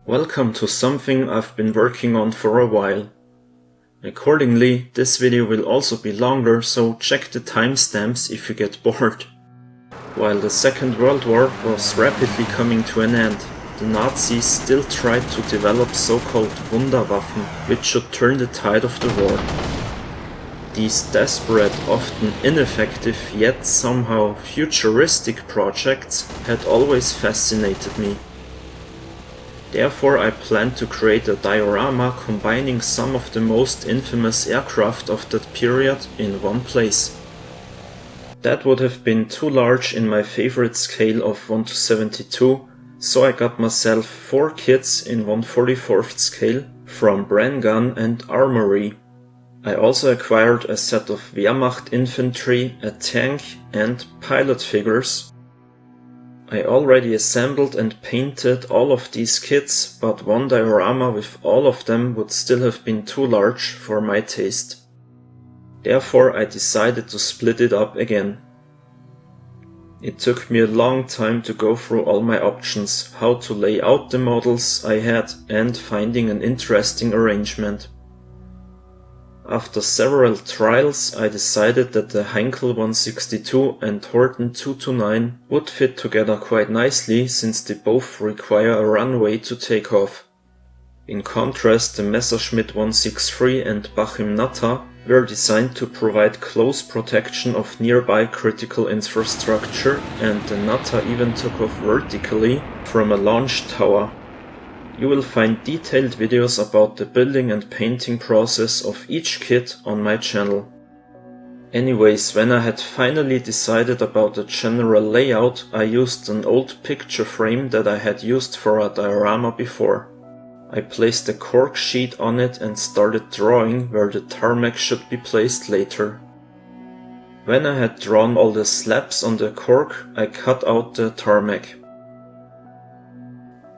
Welcome to something I've been working on for a while. Accordingly, this video will also be longer, so check the timestamps if you get bored. While the Second World War was rapidly coming to an end, the Nazis still tried to develop so-called Wunderwaffen, which should turn the tide of the war. These desperate, often ineffective, yet somehow futuristic projects had always fascinated me. Therefore I planned to create a diorama combining some of the most infamous aircraft of that period in one place. That would have been too large in my favorite scale of 1:72, so I got myself 4 kits in 1/44th scale from brengun and armory. I also acquired a set of Wehrmacht infantry, a tank and pilot figures. I already assembled and painted all of these kits, but one diorama with all of them would still have been too large for my taste. Therefore I decided to split it up again. It took me a long time to go through all my options, how to lay out the models I had and finding an interesting arrangement. After several trials I decided that the Heinkel 162 and Horten 229 would fit together quite nicely since they both require a runway to take off. In contrast, the Messerschmitt 163 and Bachim Natta were designed to provide close protection of nearby critical infrastructure, and the Natta even took off vertically from a launch tower. You will find detailed videos about the building and painting process of each kit on my channel. Anyways, when I had finally decided about the general layout, I used an old picture frame that I had used for a diorama before. I placed a cork sheet on it and started drawing where the tarmac should be placed later. When I had drawn all the slabs on the cork, I cut out the tarmac.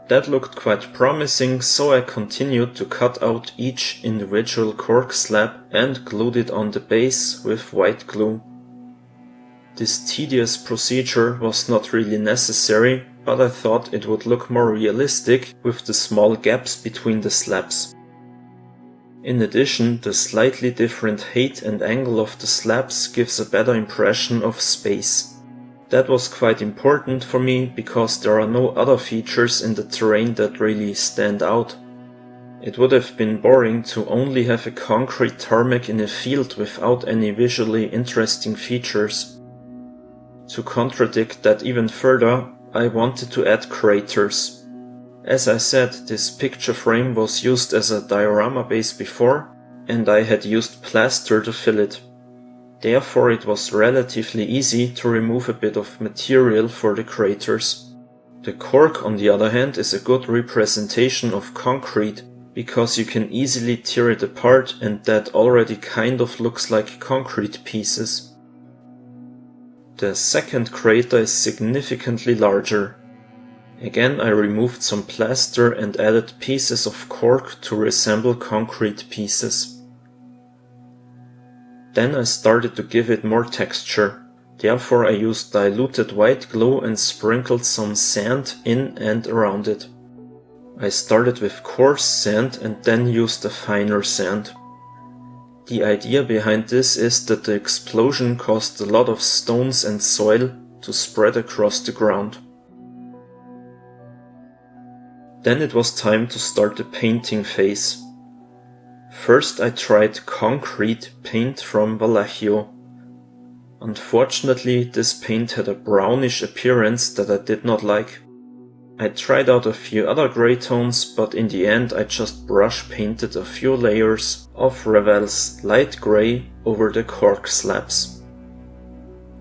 That looked quite promising, so I continued to cut out each individual cork slab and glued it on the base with white glue. This tedious procedure was not really necessary, but I thought it would look more realistic with the small gaps between the slabs. In addition, the slightly different height and angle of the slabs gives a better impression of space. That was quite important for me because there are no other features in the terrain that really stand out. It would have been boring to only have a concrete tarmac in a field without any visually interesting features. To contradict that even further, I wanted to add craters. As I said, this picture frame was used as a diorama base before, and I had used plaster to fill it. Therefore it was relatively easy to remove a bit of material for the craters. The cork, on the other hand, is a good representation of concrete, because you can easily tear it apart, and that already kind of looks like concrete pieces. The second crater is significantly larger. Again I removed some plaster and added pieces of cork to resemble concrete pieces. Then I started to give it more texture. Therefore I used diluted white glue and sprinkled some sand in and around it. I started with coarse sand and then used a finer sand. The idea behind this is that the explosion caused a lot of stones and soil to spread across the ground. Then it was time to start the painting phase. First I tried concrete paint from Gallagher. Unfortunately, this paint had a brownish appearance that I did not like. I tried out a few other grey tones, but in the end I just brush painted a few layers of Revell's light grey over the cork slabs.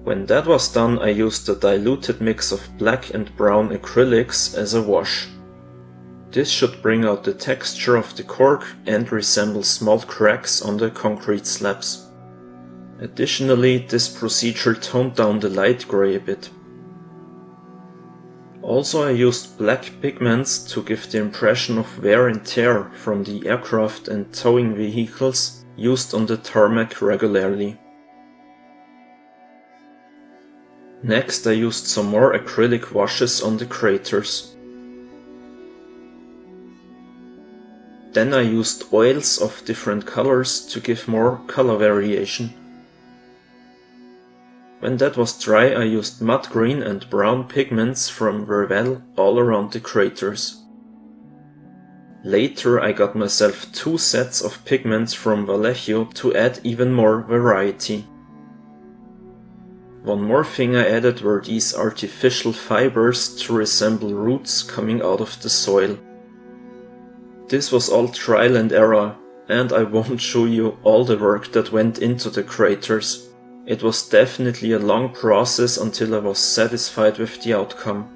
When that was done, I used a diluted mix of black and brown acrylics as a wash. This should bring out the texture of the cork and resemble small cracks on the concrete slabs. Additionally, this procedure toned down the light grey a bit. Also I used black pigments to give the impression of wear and tear from the aircraft and towing vehicles used on the tarmac regularly. Next I used some more acrylic washes on the craters. Then I used oils of different colors to give more color variation. When that was dry, I used mud green and brown pigments from Vervel all around the craters. Later I got myself 2 sets of pigments from Vallejo to add even more variety. One more thing I added were these artificial fibers to resemble roots coming out of the soil. This was all trial and error, and I won't show you all the work that went into the craters. It was definitely a long process until I was satisfied with the outcome.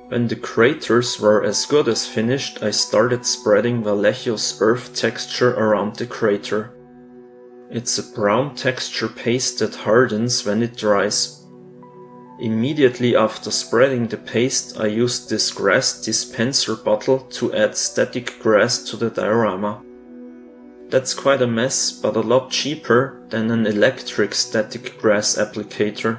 When the craters were as good as finished, I started spreading Vallejo's earth texture around the crater. It's a brown texture paste that hardens when it dries. Immediately after spreading the paste, I used this grass dispenser bottle to add static grass to the diorama. That's quite a mess, but a lot cheaper than an electric static grass applicator.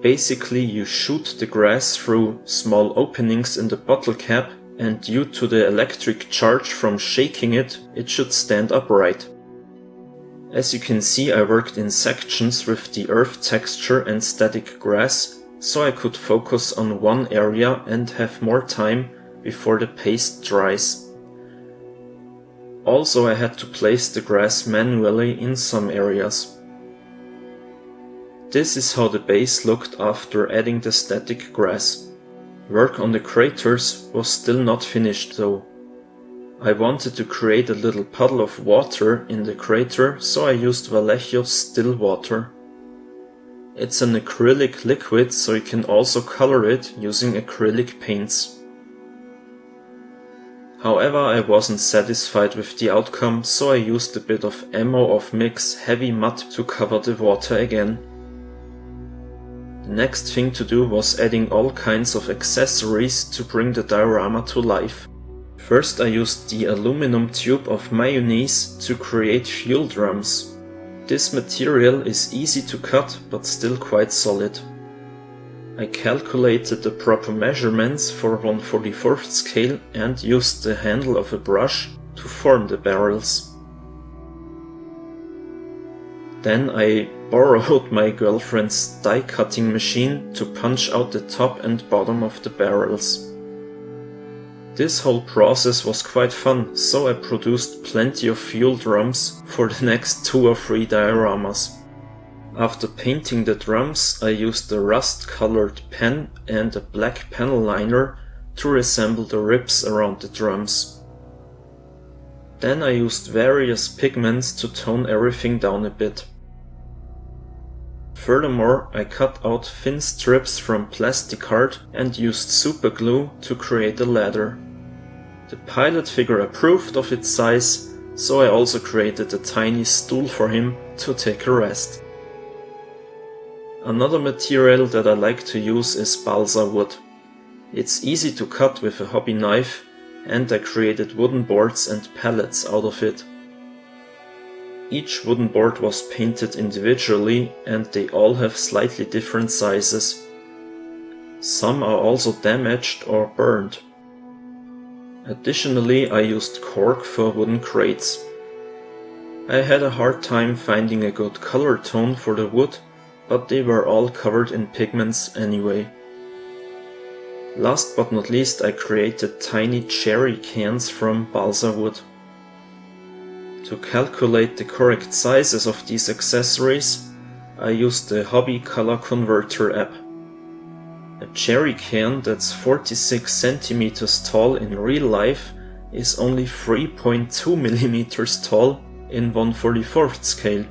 Basically, you shoot the grass through small openings in the bottle cap, and due to the electric charge from shaking it, it should stand upright. As you can see, I worked in sections with the earth texture and static grass, so I could focus on one area and have more time before the paste dries. Also, I had to place the grass manually in some areas. This is how the base looked after adding the static grass. Work on the craters was still not finished though. I wanted to create a little puddle of water in the crater, so I used Vallejo's still water. It's an acrylic liquid, so you can also color it using acrylic paints. However, I wasn't satisfied with the outcome, so I used a bit of Ammo of Mix heavy mud to cover the water again. The next thing to do was adding all kinds of accessories to bring the diorama to life. First I used the aluminum tube of mayonnaise to create fuel drums. This material is easy to cut but still quite solid. I calculated the proper measurements for 1/44 scale and used the handle of a brush to form the barrels. Then I borrowed my girlfriend's die cutting machine to punch out the top and bottom of the barrels. This whole process was quite fun, so I produced plenty of fuel drums for the next 2 or 3 dioramas. After painting the drums, I used a rust-colored pen and a black panel liner to resemble the ribs around the drums. Then I used various pigments to tone everything down a bit. Furthermore, I cut out thin strips from plastic art and used super glue to create a ladder. The pilot figure approved of its size, so I also created a tiny stool for him to take a rest. Another material that I like to use is balsa wood. It's easy to cut with a hobby knife, and I created wooden boards and pallets out of it. Each wooden board was painted individually and they all have slightly different sizes. Some are also damaged or burned. Additionally, I used cork for wooden crates. I had a hard time finding a good color tone for the wood, but they were all covered in pigments anyway. Last but not least, I created tiny cherry cans from balsa wood. To calculate the correct sizes of these accessories, I used the Hobby Color Converter app. A cherry can that's 46 centimeters tall in real life is only 3.2 millimeters tall in 1/44 scale.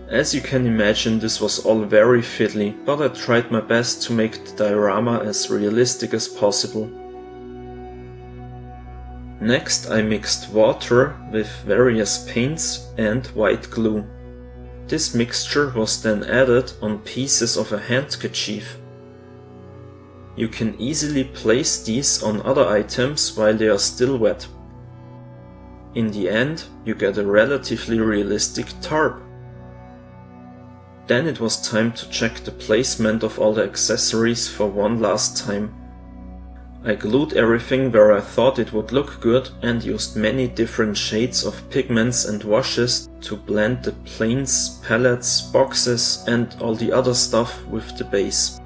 As you can imagine, this was all very fiddly, but I tried my best to make the diorama as realistic as possible. Next I mixed water with various paints and white glue. This mixture was then added on pieces of a handkerchief. You can easily place these on other items while they are still wet. In the end, you get a relatively realistic tarp. Then it was time to check the placement of all the accessories for one last time. I glued everything where I thought it would look good and used many different shades of pigments and washes to blend the planes, pallets, boxes and all the other stuff with the base.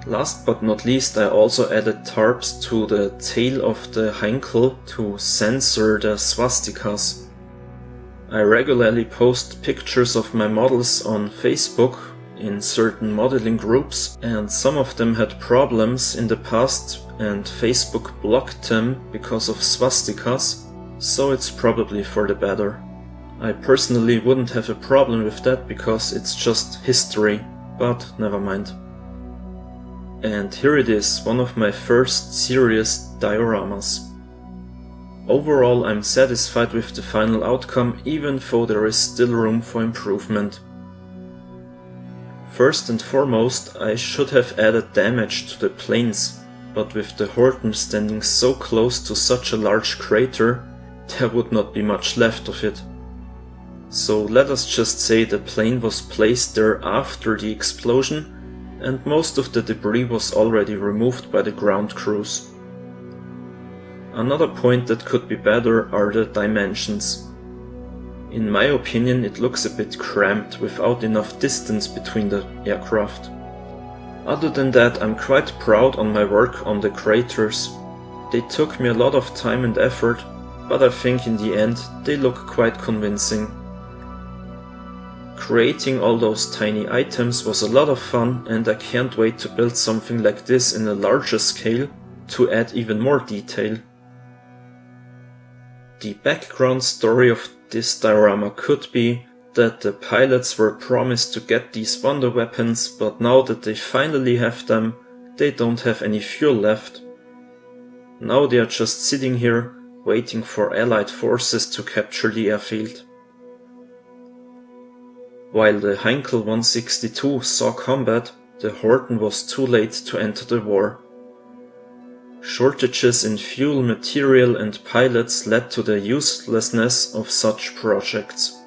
Last but not least, I also added tarps to the tail of the heinkel to censor the swastikas. I regularly post pictures of my models on Facebook in certain modeling groups, and some of them had problems in the past and Facebook blocked them because of swastikas, so it's probably for the better. I personally wouldn't have a problem with that because it's just history, but never mind. And here it is, one of my first serious dioramas. Overall, I'm satisfied with the final outcome, even though there is still room for improvement. First and foremost, I should have added damage to the planes, but with the horten standing so close to such a large crater, there would not be much left of it. So let us just say the plane was placed there after the explosion, and most of the debris was already removed by the ground crews. Another point that could be better are the dimensions. In my opinion, it looks a bit cramped without enough distance between the aircraft. Other than that, I'm quite proud on my work on the craters. They took me a lot of time and effort, but I think in the end they look quite convincing. Creating all those tiny items was a lot of fun, and I can't wait to build something like this in a larger scale to add even more detail. The background story of this diorama could be that the pilots were promised to get these wonder weapons, but now that they finally have them, they don't have any fuel left. Now they are just sitting here, waiting for Allied forces to capture the airfield. While the Heinkel 162 saw combat, the Horten was too late to enter the war. Shortages in fuel, material and pilots led to the uselessness of such projects.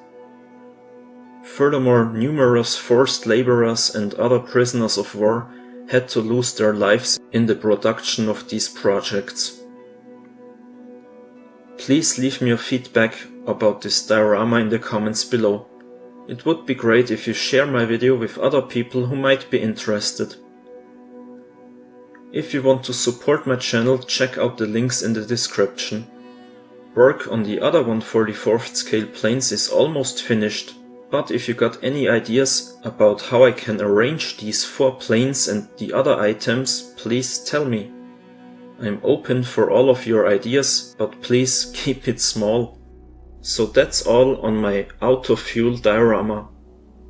Furthermore, numerous forced laborers and other prisoners of war had to lose their lives in the production of these projects. Please leave me your feedback about this diorama in the comments below. It would be great if you share my video with other people who might be interested. If you want to support my channel, check out the links in the description. Work on the other 1/44th scale planes is almost finished, but if you got any ideas about how I can arrange these 4 planes and the other items, please tell me. I'm open for all of your ideas, but please keep it small. So that's all on my auto-fuel diorama.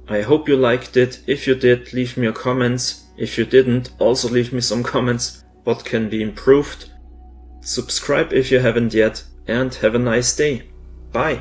I hope you liked it. If you did, leave me your comments. If you didn't, also leave me some comments. What can be improved? Subscribe if you haven't yet, and have a nice day. Bye!